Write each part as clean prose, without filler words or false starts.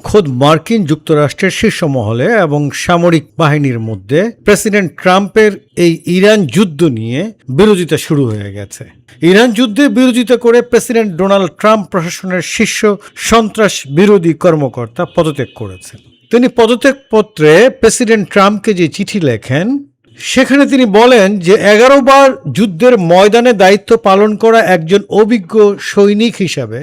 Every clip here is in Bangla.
খোদ মার্কিন যুক্তরাষ্ট্রের শীর্ষ মহলে এবং সামরিক বাহিনীর মধ্যে প্রেসিডেন্ট ট্রাম্পের এই ইরান যুদ্ধ নিয়ে বিরোধিতা শুরু হয়ে গেছে। ইরান যুদ্ধে বিরোধিতা করে প্রেসিডেন্ট ডোনাল্ড ট্রাম্প প্রশাসনের শীর্ষ সন্ত্রাস বিরোধী কর্মকর্তা পদত্যাগ করেছেন। তিনি পদত্যাগপত্রে প্রেসিডেন্ট ট্রাম্পকে যে চিঠি লেখেন সেখানে তিনি বলেন যে 11 বার যুদ্ধের ময়দানে দায়িত্ব পালন করা একজন অভিজ্ঞ সৈনিক হিসাবে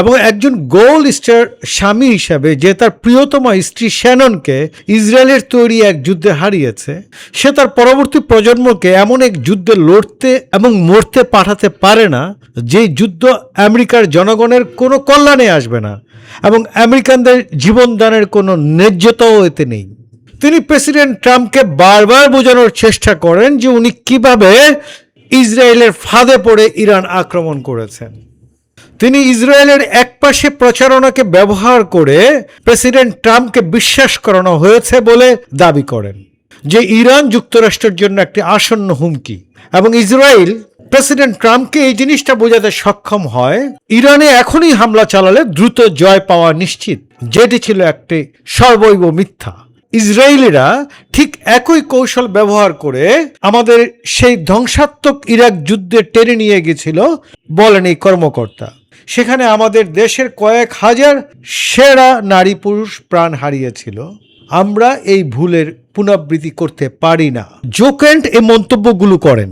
এবং একজন গোল স্টার স্বামী হিসাবে যে তার প্রিয়তমা স্ত্রী শ্যাননকে ইসরায়েলের তৈরি এক যুদ্ধে হারিয়েছে, সে তার পরবর্তী প্রজন্মকে এমন এক যুদ্ধে লড়তে এবং মরতে পাঠাতে পারে না যে যুদ্ধ আমেরিকার জনগণের কোনো কল্যাণে আসবে না এবং আমেরিকানদের জীবনদানের কোনো ন্যায্যতাও এতে নেই। তিনি প্রেসিডেন্ট ট্রাম্পকে বারবার বোঝানোর চেষ্টা করেন যে উনি কিভাবে ইসরায়েলের ফাঁদে পড়ে ইরান আক্রমণ করেছেন। তিনি ইসরায়েলের একপাশে প্রচারণাকে ব্যবহার করে প্রেসিডেন্ট ট্রাম্পকে বিশ্বাস করানো হয়েছে বলে দাবি করেন যে ইরান যুক্তরাষ্ট্রের জন্য একটি আসন্ন হুমকি, এবং ইসরায়েল প্রেসিডেন্ট ট্রাম্পকে এই জিনিসটা বোঝাতে সক্ষম হয় ইরানে এখনই হামলা চালালে দ্রুত জয় পাওয়া নিশ্চিত, যেটি ছিল একটি সর্বৈব মিথ্যা। ইসরায়েলিরা ঠিক একই কৌশল ব্যবহার করে আমাদের সেই ধ্বংসাত্মক ইরাক যুদ্ধে টেনে নিয়ে গেছিল বলেন এই কর্মকর্তা। সেখানে আমাদের দেশের কয়েক হাজার সেরা নারী পুরুষ প্রাণ হারিয়েছিল। আমরা এই ভুলের পুনরাবৃত্তি করতে পারি না। জো কেন্ট এই মন্তব্যগুলো করেন।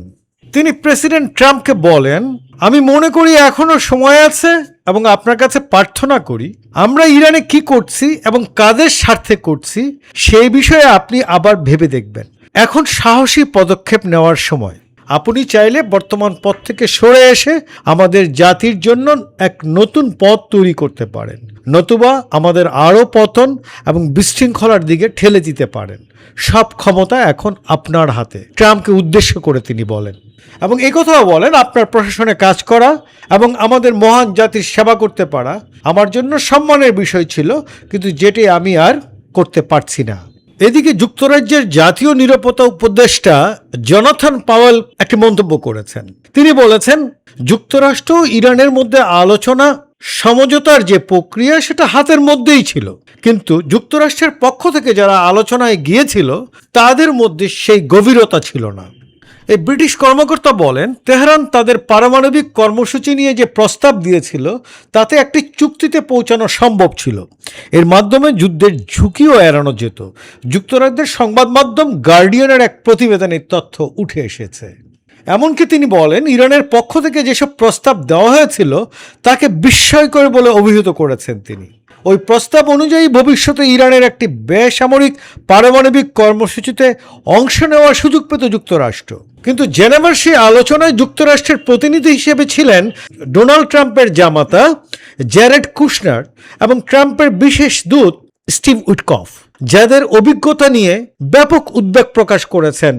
তিনি প্রেসিডেন্ট ট্রাম্পকে বলেন, আমি মনে করি এখনো সময় আছে এবং আপনার কাছে প্রার্থনা করি আমরা ইরানে কি করছি এবং কাদের স্বার্থে করছি সেই বিষয়ে আপনি আবার ভেবে দেখবেন। এখন সাহসী পদক্ষেপ নেওয়ার সময়। আপনি চাইলে বর্তমান পথ থেকে সরে এসে আমাদের জাতির জন্য এক নতুন পথ তৈরি করতে পারেন, নতুবা আমাদের আরও পতন এবং বিশৃঙ্খলার দিকে ঠেলে দিতে পারেন। সব ক্ষমতা এখন আপনার হাতে, ট্রাম্পকে উদ্দেশ্য করে তিনি বলেন। এবং এই কথাও বলেন, আপনার প্রশাসনে কাজ করা এবং আমাদের মহান জাতির সেবা করতে পারা আমার জন্য সম্মানের বিষয় ছিল, কিন্তু যেটি আমি আর করতে পারছি না। এদিকে যুক্তরাজ্যের জাতীয় নিরাপত্তা উপদেষ্টা জোনাথন পাওয়েল একটি মন্তব্য করেছেন। তিনি বলেছেন, যুক্তরাষ্ট্র ইরানের মধ্যে আলোচনা সমঝোতার যে প্রক্রিয়া সেটা হাতের মধ্যেই ছিল, কিন্তু যুক্তরাষ্ট্রের পক্ষ থেকে যারা আলোচনায় গিয়েছিল তাদের মধ্যে সেই গভীরতা ছিল না। এই ব্রিটিশ কর্মকর্তা বলেন, তেহরান তাদের পারমাণবিক কর্মসূচি নিয়ে যে প্রস্তাব দিয়েছিল তাতে একটি চুক্তিতে পৌঁছানো সম্ভব ছিল। এর মাধ্যমে যুদ্ধের ঝুঁকিও এড়ানো যেত। যুক্তরাজ্যের সংবাদ মাধ্যম গার্ডিয়ানের এক প্রতিবেদনের তথ্য উঠে এসেছে। এমনকি তিনি বলেন, ইরানের পক্ষ থেকে যেসব প্রস্তাব দেওয়া হয়েছিল তাকে বিস্ময়কর বলে অভিহিত করেছেন তিনি। ওই প্রস্তাব অনুযায়ী ভবিষ্যতে ইরানের একটি বেসামরিক পারমাণবিক কর্মসূচিতে অংশ নেওয়ার সুযোগ পেত যুক্তরাষ্ট্র। কিন্তু জেনেভার সেই আলোচনায় যুক্তরাষ্ট্রের প্রতিনিধি হিসেবে ছিলেন ডোনাল্ড ট্রাম্পের জামাতা জ্যারেড কুশনার এবং ট্রাম্পের বিশেষ দূত স্টিভ উইটকফ, যাদের অভিজ্ঞতা নিয়ে ব্যাপক উদ্বেগ প্রকাশ করেছেন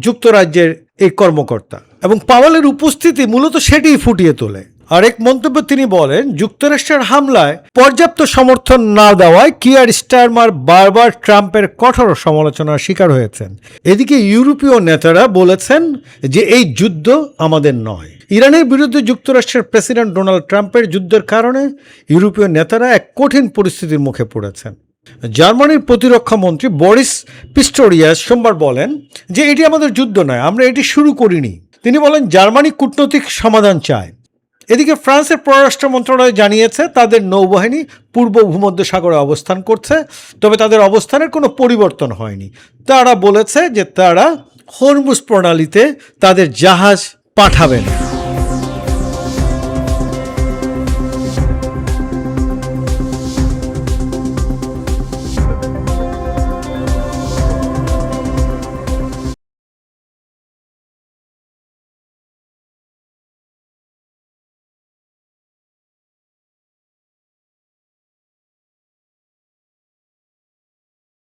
যুক্তরাজ্যের এই কর্মকর্তা, এবং পাওয়েলের উপস্থিতি মূলত সেটিই ফুটিয়ে তোলে। আরেক মন্তব্যে তিনি বলেন, যুক্তরাষ্ট্রের হামলায় পর্যাপ্ত সমর্থন না দেওয়ায় কিয়ার স্টারমার বারবার ট্রাম্পের কঠোর সমালোচনার শিকার হয়েছেন। এদিকে ইউরোপীয় নেতারা বলেছেন যে এই যুদ্ধ আমাদের নয়। ইরানের বিরুদ্ধে যুক্তরাষ্ট্রের প্রেসিডেন্ট ডোনাল্ড ট্রাম্পের যুদ্ধের কারণে ইউরোপীয় নেতারা এক কঠিন পরিস্থিতির মুখে পড়েছেন। জার্মানির প্রতিরক্ষা মন্ত্রী বরিস পিস্টোরিয়াস সোমবার বলেন যে এটি আমাদের যুদ্ধ নয়, আমরা এটি শুরু করিনি। তিনি বলেন, জার্মানি কূটনৈতিক সমাধান চায়। এদিকে ফ্রান্সের পররাষ্ট্র মন্ত্রণালয় জানিয়েছে তাদের নৌবাহিনী পূর্ব ভূমধ্যসাগরে অবস্থান করছে, তবে তাদের অবস্থানের কোনো পরিবর্তন হয়নি। তারা বলেছে যে তারা হরমুজ প্রণালীতে তাদের জাহাজ পাঠাবে না।